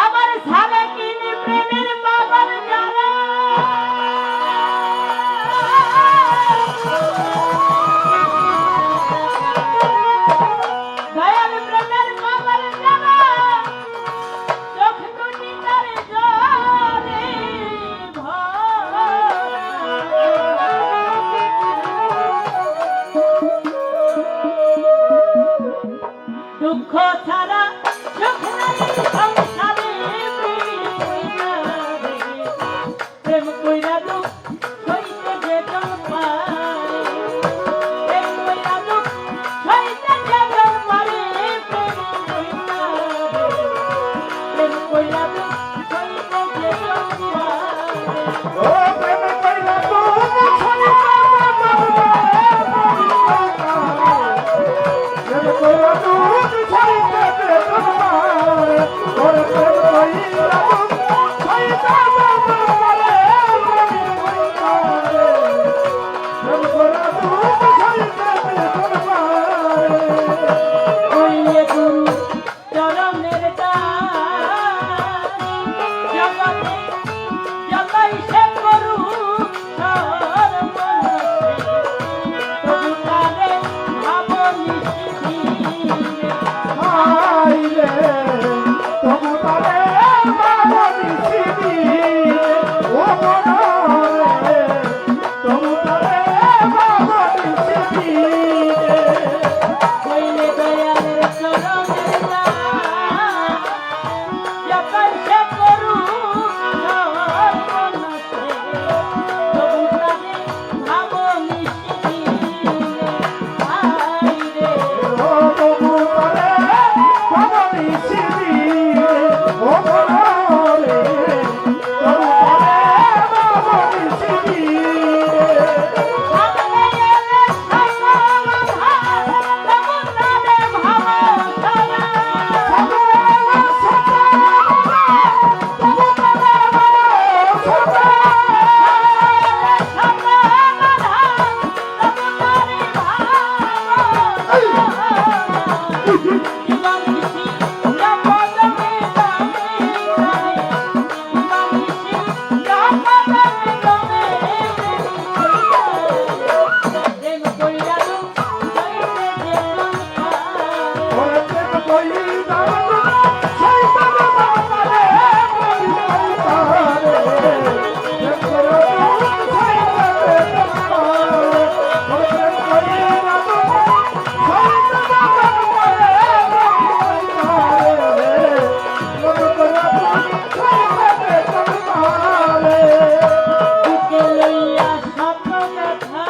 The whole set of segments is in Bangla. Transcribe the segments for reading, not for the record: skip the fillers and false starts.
আমার সালে কিনি প্রেমের বাবার জ্বালা দয়াল প্রেমের বাবার জ্বালা চোখ দুটি তার জলে ভরা দুঃখ ছাড়া সুখ নাই সংসারে প্রেম কইরা দুঃখ সইতে যেজন পারে প্রেম কইরা দুঃখ সইতে যেজন পারে প্রেম কইরা দুঃখ সইতে যেজন পারে ও প্রেম কইরা দুঃখ সইতে প্রেম কইরা দুঃখ সইতে তোমারে ওরে প্রেম কইরা দুঃখ সইতে তোমারে প্রেম কইরা দুঃখ সইতে তোমারে ওইলে গুরু চরণের দান জগতে জগাই সে করু সর্বনাশে তবু তারে ভাব নিশিদিনে আইলে তবু তারে মানি সিদি ও মনরে তবু তারে মানি সিদি ওইলে দয়ালের চরণের দান জগাই সে করু সর্বনাশে তবু তারে ভাব নিশিদিনে আইরে ও তবু তারে মানি সিদি ও মনরে তবু তারে মানি সিদি সামনে এলে সর্ববাধা তবু তারে ভাব সারা বুকে লইয়া স্বপ্ন দেখা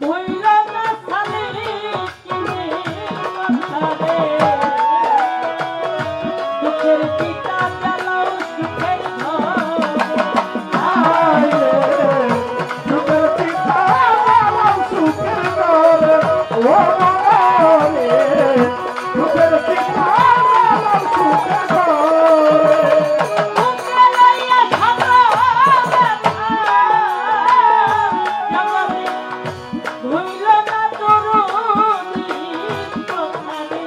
ভুইল না সালে কিনে কথারে দুঃখের পিতা জ্বালাও সুখের ঘরে বুকে লইয়া স্বপ্ন দেখা জগতে ভুইল না তরুণী কথারে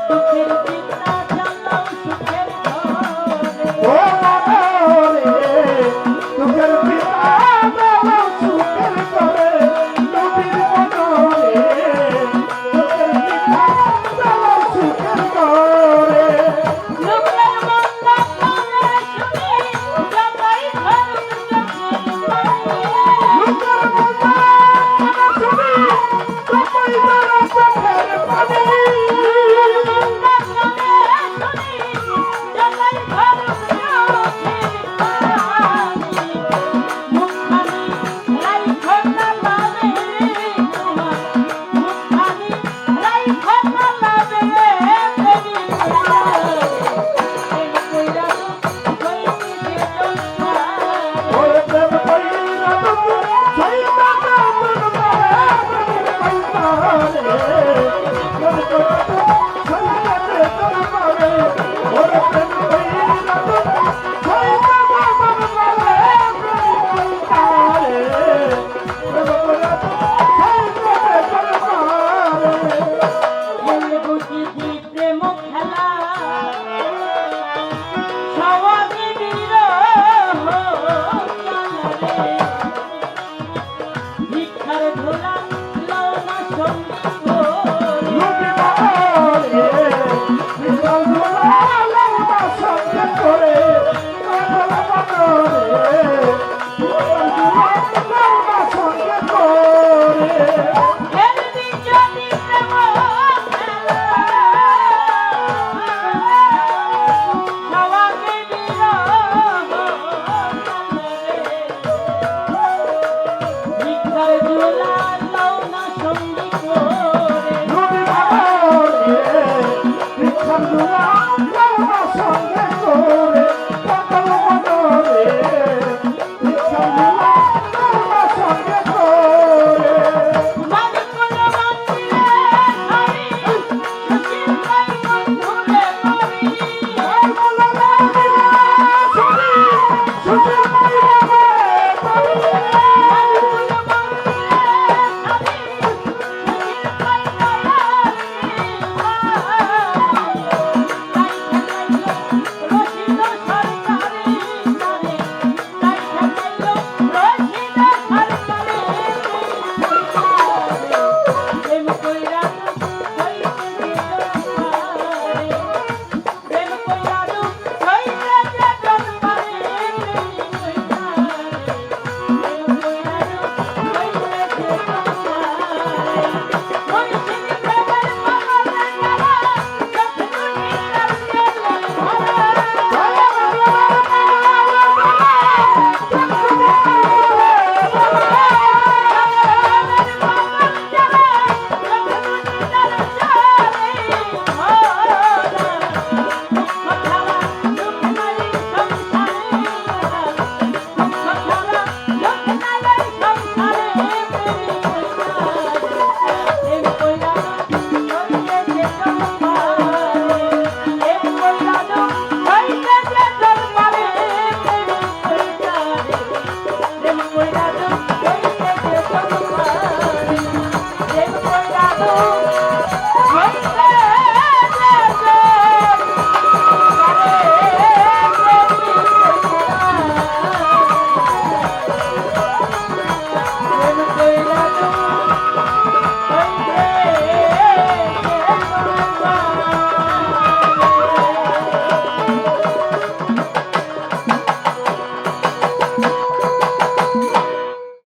দুঃখের পিতা জ্বালাও সুখের ঘরে সুখের পিতা সুখের করে ঝোলান লওনা সঙ্গে করে লুটি মারে বিশাল ঝোলা লম্বা সঙ্গে করে কাঁঠাল বানরে বিশাল ঝোলা লম্বা সঙ্গে করে